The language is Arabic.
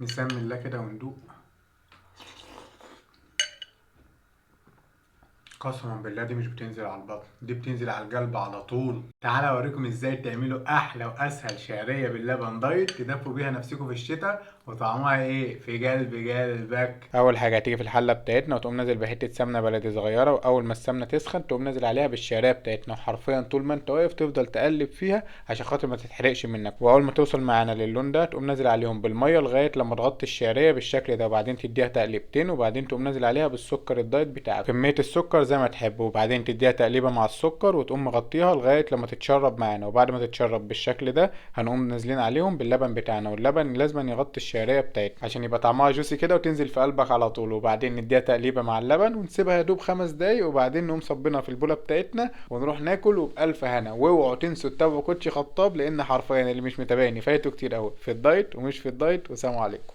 نسمي الله كده وندوق. قسما بالله دي مش بتنزل على البطن، دي بتنزل على القلب على طول. تعالى اوريكم ازاي تعملوا احلى واسهل شعريه باللبن دايت تدفوا بيها نفسكم في الشتاء، وطعمها ايه في قلبك. اول حاجه هتيجي في الحله بتاعتنا وتقوم نازل بحته سمنه بلدي صغيره، واول ما السمنه تسخن تقوم نازل عليها بالشعريه بتاعتنا، وحرفيا طول ما انت واقف تفضل تقلب فيها عشان خاطر ما تتحرقش منك. واول ما توصل معانا للون ده تقوم نازل عليهم بالميه لغايه لما تغطي الشعريه بالشكل ده، وبعدين تديها تقلبتين، وبعدين تقوم نازل عليها بالسكر الدايت بتاعك، كميه السكر زي ما تحب، وبعدين تديها تقليبه مع السكر وتقوم مغطيها لغايه لما تتشرب معانا. وبعد ما تتشرب بالشكل ده هنقوم نازلين عليهم باللبن بتاعنا، واللبن لازم يغطي الشعريه بتاعتنا عشان يبقى طعمها جوسي كده وتنزل في قلبك على طول. وبعدين نديها تقليبه مع اللبن ونسيبها يدوب 5 دقايق، وبعدين نقوم صبنا في البوله بتاعتنا ونروح ناكل وبألف هنا. واوعوا تنسوا تتابعوا كوتشي خطاب، لان حرفيا اللي مش متابعني فايته كتير قوي في الدايت ومش في الدايت. وسلام عليكم.